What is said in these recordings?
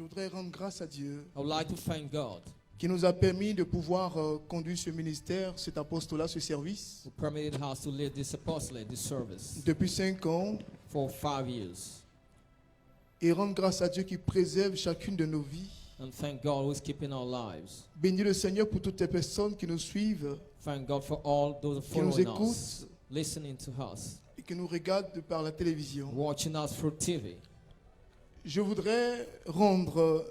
voudrais rendre grâce à Dieu I would like to thank God qui nous a permis de pouvoir conduire ce ministère, cet apostolat, ce service who permitted us to lead this apostolate, this service, depuis 5 ans for 5 years. et rendre grâce à Dieu qui préserve chacune de nos vies. And thank God who is keeping our lives. Bénis le Seigneur pour toutes les personnes qui nous suivent Thank God for all those qui nous following écoutent us, listening to us, et qui nous regardent par la télévision. watching us through TV. Je voudrais rendre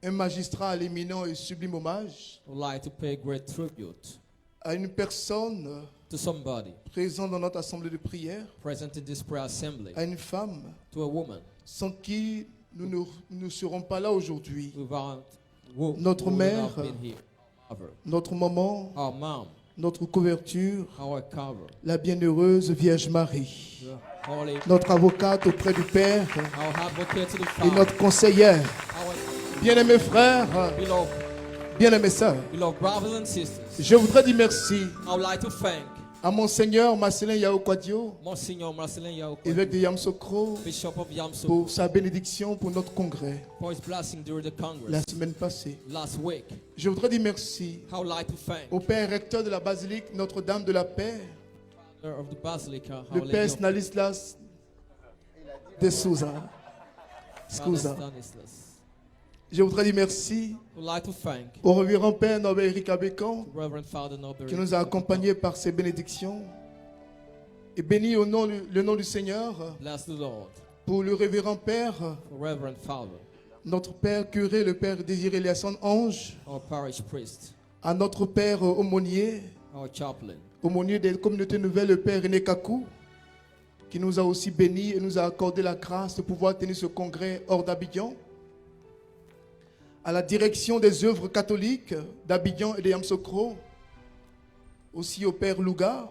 un magistral éminent et sublime hommage I would like to pay great tribute à une personne to somebody présente dans notre assemblée de prière, present in this prayer assembly, à une femme to a woman sans qui nous ne serons pas là aujourd'hui. without Notre who would mère, not been here. Notre maman, Our mom, notre couverture, our cover, la bienheureuse Vierge Marie, the holy, notre avocate auprès du Père our advocate to the et Father, notre conseillère. our Bien-aimés frères, beloved, bien-aimés sœurs, beloved brothers and sisters. je voudrais dire merci I would like to thank à Monseigneur Marcelin Yao-Kwadio, Monsignor Marcelin Yao, évêque de Yamsokro, Bishop of Yamsou, pour sa bénédiction pour notre congrès for his blessing during the la Congress semaine passée. last week. Je voudrais dire merci I would like to thank au Père recteur de la basilique Notre-Dame de la Paix, the of the Basilica, le Our Père Lady of Stanislas de Souza. Father Scusa. Stanislas. Je voudrais dire merci I would like to thank au révérend Père Norbert Eric Abécan Reverend Father Norbert, qui nous a accompagnés par ses bénédictions. Et bénis au nom, le nom du Seigneur bless the Lord, pour le révérend Père, for Reverend Father, notre Père curé, le Père Désiré Léasson Ange, our parish priest, à notre Père aumônier, our chaplain, aumônier des communautés nouvelles, le Père René Kakou, qui nous a aussi bénis et nous a accordé la grâce de pouvoir tenir ce congrès hors d'Abidjan. À la direction des œuvres catholiques d'Abidjan et de Yamsokro, aussi au Père Louga,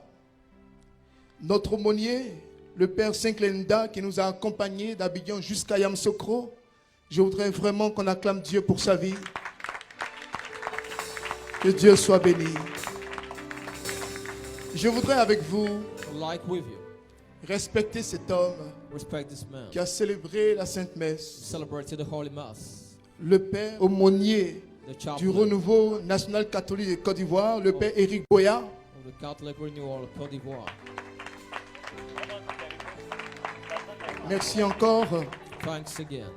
notre aumônier, le Père Sinklenda, qui nous a accompagnés d'Abidjan jusqu'à Yamsokro. Je voudrais vraiment qu'on acclame Dieu pour sa vie. Que Dieu soit béni. Je voudrais avec vous like with you, respecter cet homme respect this man, qui a célébré la Sainte Messe, celebrated the Holy Mass, le Père aumônier the du chaplain renouveau national catholique de Côte d'Ivoire, le Père Éric Boya. of the Catholic Renewal of Côte d'Ivoire. Merci encore. Thanks again.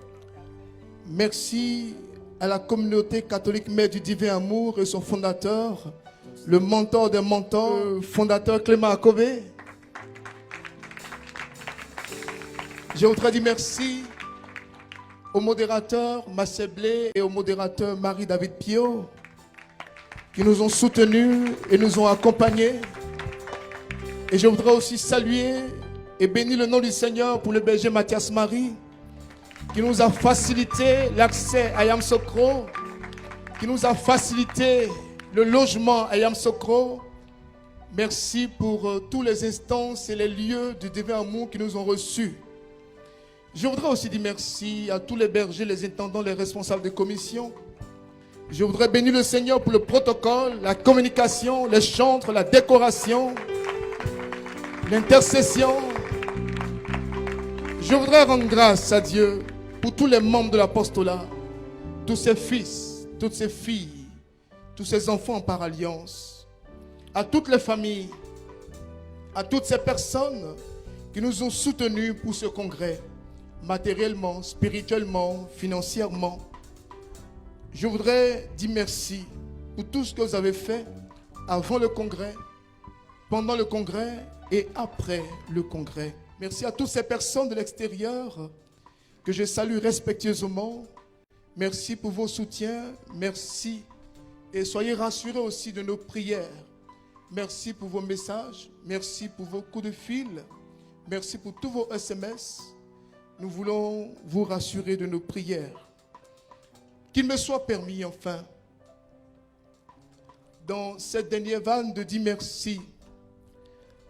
Merci à la communauté catholique Mère du Divin Amour et son fondateur, le mentor des mentors, le fondateur Clément Akové. Je voudrais dire merci au modérateur Massé Blé et au modérateur Marie-David Pio qui nous ont soutenus et nous ont accompagnés. Et je voudrais aussi saluer et bénir le nom du Seigneur pour le berger Mathias Marie qui nous a facilité l'accès à Yamsokro, qui nous a facilité le logement à Yamsokro. Merci pour tous les instances et les lieux du divin amour qui nous ont reçus. Je voudrais aussi dire merci à tous les bergers, les intendants, les responsables de commission. Je voudrais bénir le Seigneur pour le protocole, la communication, les chantres, la décoration, l'intercession. Je voudrais rendre grâce à Dieu pour tous les membres de l'apostolat, tous ses fils, toutes ses filles, tous ses enfants par alliance, à toutes les familles, à toutes ces personnes qui nous ont soutenus pour ce congrès, matériellement, spirituellement, financièrement. Je voudrais dire merci pour tout ce que vous avez fait avant le congrès, pendant le congrès et après le congrès. Merci à toutes ces personnes de l'extérieur que je salue respectueusement. Merci pour vos soutiens. Merci. Et soyez rassurés aussi de nos prières. Merci pour vos messages. Merci pour vos coups de fil. Merci pour tous vos SMS. Nous voulons vous rassurer de nos prières. Qu'il me soit permis enfin, dans cette dernière vanne, de dire merci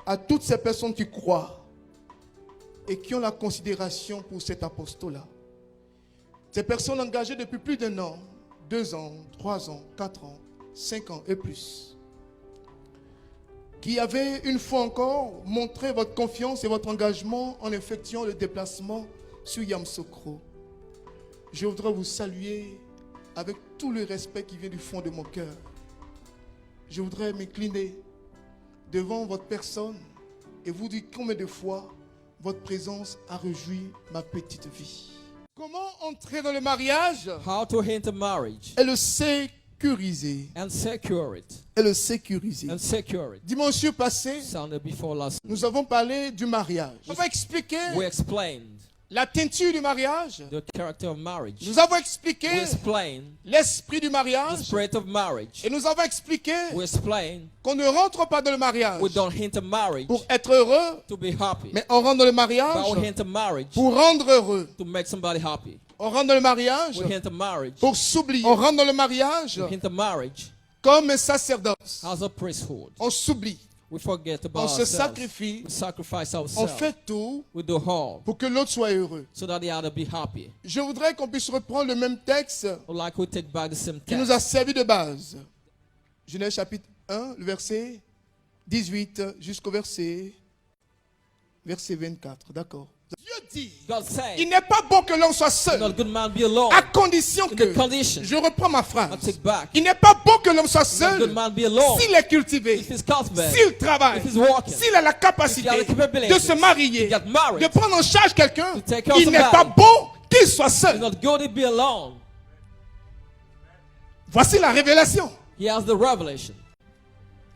à toutes ces personnes qui croient et qui ont la considération pour cet apostolat. Ces personnes engagées depuis plus d'1 an, 2 ans, 3 ans, 4 ans, 5 ans et plus, qui avez une fois encore montré votre confiance et votre engagement en effectuant le déplacement sur Yamsokro. Je voudrais vous saluer avec tout le respect qui vient du fond de mon cœur. Je voudrais m'incliner devant votre personne et vous dire combien de fois votre présence a réjoui ma petite vie. Comment entrer dans le mariage How to enter marriage et le sécuriser. and secure it. Et le sécuriser. And secure it. Dimanche passé, Sunday before last, nous avons parlé du mariage. Nous avons expliqué we explained la teinture du mariage. the character of marriage. Nous avons expliqué We explained l'esprit du the mariage. spirit of marriage. Et nous avons expliqué We explained qu'on ne rentre pas dans le mariage we don't enter marriage pour être heureux, to be happy, mais on rentre dans le but mariage we enter marriage pour rendre heureux. to make somebody happy. On rentre dans le mariage We enter marriage. pour s'oublier. On rentre dans le mariage We enter marriage comme un sacerdoce. as a priesthood. On s'oublie. We forget On about se ourselves. sacrifie. We sacrifice On ourselves. fait tout We do all pour que l'autre soit heureux. so that the other be happy. Je voudrais qu'on puisse reprendre le même texte Or like we take back the same qui nous text a servi de base. Genèse chapitre 1, le verset 18 jusqu'au verset 24. D'accord. Dieu dit, God said, il n'est pas bon que l'homme soit seul, not a good man be alone. à condition In que, the condition, je reprends ma I phrase, take back, il n'est pas bon que l'homme soit not a good seul man be alone. s'il est cultivé, If he's cultivated, s'il travaille, if he's walking, s'il a la capacité if he has the capability de se marier, to get married, de prendre en charge quelqu'un, to take care of il n'est pas somebody. bon qu'il soit it's seul. not good to be alone. Voici la révélation. He has the revelation.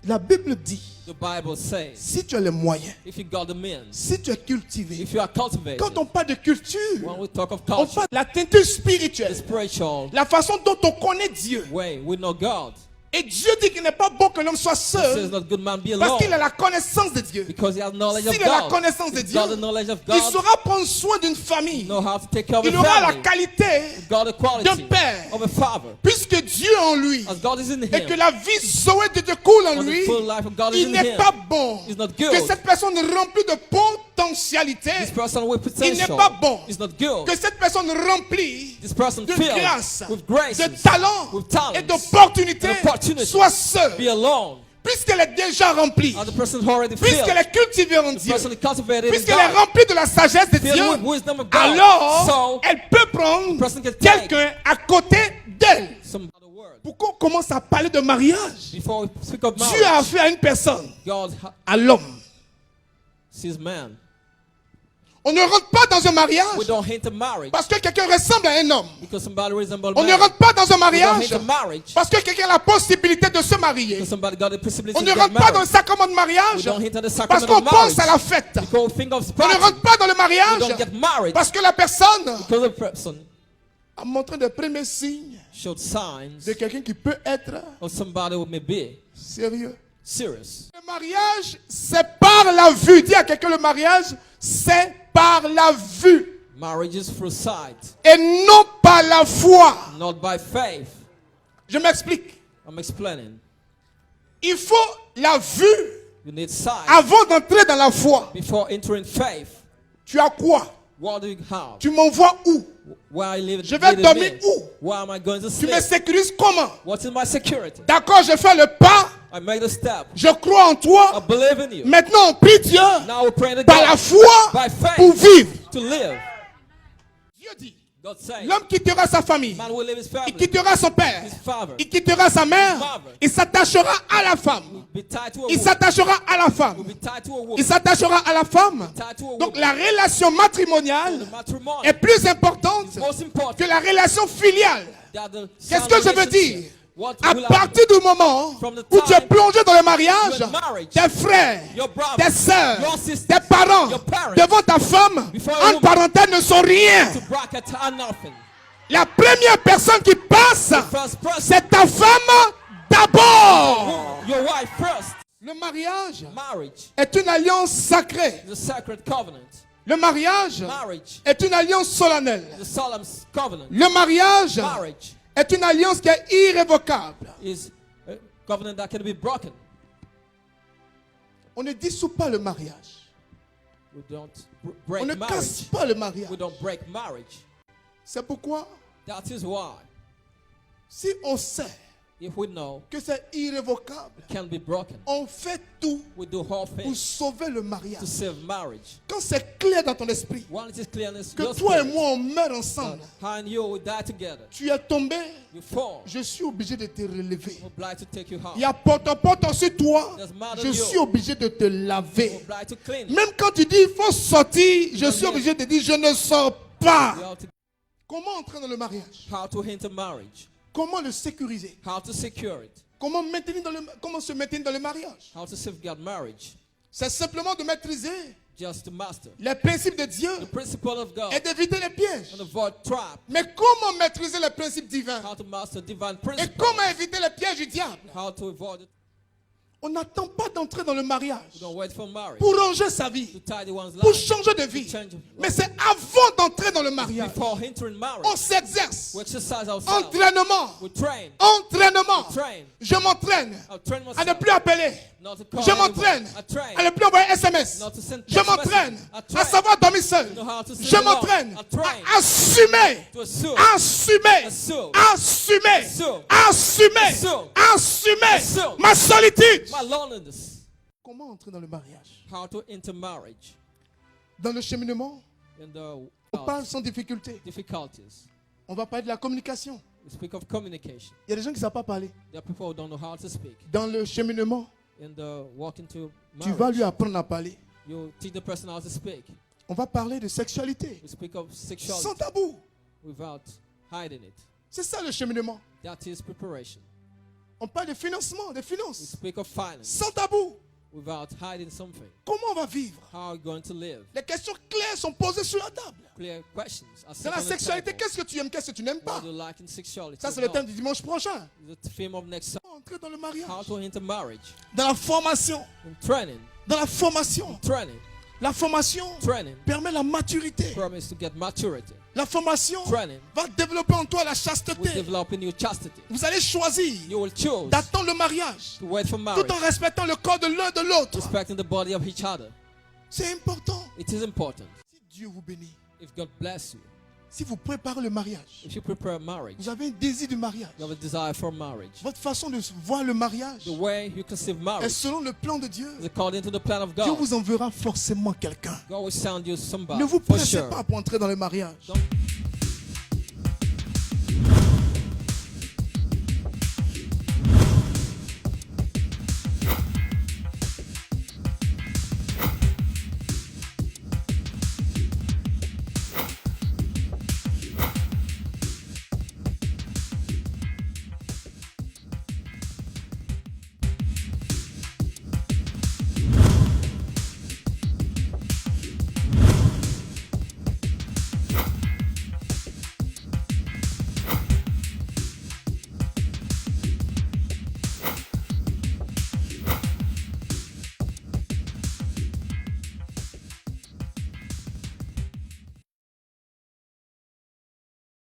La Bible dit, The Bible says, si tu as les moyens, if you got the means, si tu es cultivé, if you are cultivated, quand on parle de culture, when we talk of on culture, parle de la teinture the spirituelle, spiritual la façon dont on connaît Dieu. way, we know God. Et Dieu dit qu'il n'est pas bon que l'homme soit He says seul not good man be parce alone qu'il a la connaissance de Dieu. because he has knowledge of S'il a la God. connaissance de He's Dieu, got the knowledge of il God. saura prendre soin d'une famille. Know how to take care of Il a aura la family. qualité, God the quality d'un père. of a father. puisque Dieu en lui, As God is in et que him, la vie Zoé de Dieu coule en and the lui, full life of God is il in n'est him. pas bon It's not que good. cette personne remplie de potentialité, This person with il n'est potential pas bon is not good. que cette personne remplie This person de filled grâce, with grace, de talent with talents, et d'opportunités and opportunities, soit seule, be alone. puisqu'elle est déjà remplie, As the person who already filled, puisqu'elle est cultivée en the Dieu, person cultivated in puisqu'elle est God, remplie de la sagesse de filled Dieu, with wisdom of God. alors So, elle peut prendre person can take quelqu'un à côté d'elle. some other word. Pourquoi on commence à parler de mariage? Before we speak of Dieu a marriage, fait à une personne, God à l'homme. sees man. On ne rentre pas dans un mariage We don't hint at marriage parce que quelqu'un ressemble à un homme. because somebody resembles On ne man. rentre pas dans un We don't mariage hint at marriage parce que quelqu'un a la possibilité de se marier. because somebody got the possibility On to ne get rentre pas dans le married. sacrement de We mariage don't hint at the parce sacrament qu'on of pense à la marriage fête. because we think of On ne party. rentre pas dans le We mariage don't get married parce que la personne because the person a montré des premiers signes showed signs de quelqu'un qui peut être of somebody who may be sérieux. serious. Le mariage, c'est par la vue. Dis à quelqu'un, le mariage, c'est par la vue Marriage is through sight, et non par la foi. not by faith. Je m'explique. I'm explaining. Il faut la vue You need sight avant d'entrer dans la foi. before entering faith. Tu as quoi? What do you have? Tu m'envoies où? Where I live? Je vais dormir où? Where am I going to Tu me sleep? sécurises comment? What is my security? D'accord, je fais le pas. I made a step. Je crois en I toi. believe in you. Maintenant, on prie Dieu Now we're praying to par la God foi by faith pour vivre. to live. Dieu dit, God said, l'homme quittera sa famille. man will leave his Il family, quittera son père. his father, Il quittera sa mère. Il s'attachera à la femme. be tied to a Il woman, s'attachera à la will femme. be tied to a Il woman, s'attachera à la femme. tied to a Donc woman. la relation matrimoniale The matrimony est plus importante is most important que la relation filiale. than the Qu'est-ce que je veux dire? What À will partir du moment From the où tu es time plongé dans le mariage, you're in marriage, tes frères, your brother, tes sœurs, your sisters, tes parents, your parents, devant ta femme, before a en woman, parenthèse, ne sont rien. to bracket are nothing. La première personne qui passe, First person, c'est ta femme d'abord. your wife first. Le mariage Marriage est une alliance sacrée. is a sacred covenant. Le mariage Marriage est une alliance solennelle. is a solemn covenant. Le mariage Marriage est une alliance qui est irrévocable. is a covenant that can be broken. On ne dissout pas le mariage. We don't On break ne marriage. casse pas le mariage. We don't break marriage. C'est pourquoi, That is why si on sait if we know que c'est irrévocable, it can be broken, on fait tout we do all pour things sauver le to mariage. save marriage. Quand c'est clair dans ton esprit One it is clearness, que your toi et spirit, moi on meurt ensemble, how and you will die together. tu es tombé, You fall. je suis obligé de te relever. We're obliged to take you Il y out. a porte-à-porte sur toi, Doesn't matter je you. suis obligé de te We're laver. obliged to clean you. Même quand tu dis il faut sortir, je suis obligé de dire je ne sors pas. You have to- Comment entrer dans le mariage? How to enter marriage. Comment le sécuriser? How to secure it. Comment se maintenir dans le mariage? How to safeguard marriage. C'est simplement de maîtriser Just to master les principes de Dieu the principle of God et d'éviter les pièges. and avoid trap. Mais comment maîtriser les principes divins? How to master divine Et principles. comment éviter les pièges du diable? How to avoid it. On n'attend pas d'entrer dans le We mariage don't wait for marriage pour ranger sa to vie, tidy one's pour life. changer de vie. To change Mais c'est avant d'entrer dans le mariage. before entering marriage. On s'exerce. We exercise ourselves. Entraînement. We train. Entraînement. Train. Je m'entraîne I train à ne myself. plus appeler. Not to call Je anyone. m'entraîne I train. à ne plus envoyer SMS. Not to send Je text m'entraîne message. I à train. savoir dormir seul. To know how to sit Je alone. m'entraîne I train. à assumer. To assume. Assumer. Assume. Assumer. Assume. Assumer. Assume. Assumer Assume. ma solitude. My loneliness. Comment entrer dans le mariage? How to enter marriage. Dans le cheminement, In the on parle sans difficulté. difficulties. On va parler de la communication. We speak of communication. Il y a des gens qui ne savent pas parler. There are people who don't know how to speak. Dans le cheminement, In the walking to tu vas marriage, lui apprendre à parler. you teach the person how to speak. On va parler de sexualité. We speak of sexuality Sans tabou. without hiding it. C'est ça le cheminement. That is preparation. On parle de financement, de We finances. speak of finance Sans tabou. without hiding something. Comment on va vivre? How are you going to live? Les questions claires sont posées sur la table. Clear questions. Are set Dans la on the sexualité, table. qu'est-ce que tu aimes, qu'est-ce que tu n'aimes pas? What do you like in sexuality? Ça, c'est le No. thème du dimanche prochain. The theme of next Sunday. Comment entrer dans le mariage? How to enter marriage. Dans la formation. In training. Dans la formation. Training. La formation Training. permet la maturité. Promise to get maturity. La formation Training. va développer en toi la Will chasteté. develop in you chastity. Vous allez choisir You will choose d'attendre le mariage to wait for marriage, tout en respectant le corps de l'un de l'autre. respecting the body of each other. C'est important. It is important. Si Dieu vous bénit, If God bless you, si vous préparez le mariage, if you prepare marriage, vous avez un désir du mariage. you have a desire for marriage. Votre façon de voir le mariage The way you conceive est marriage selon le plan de Dieu. is according to the plan of Dieu God. vous enverra forcément quelqu'un. God will send you somebody Ne vous for pressez sure. pas pour entrer dans le mariage. Don't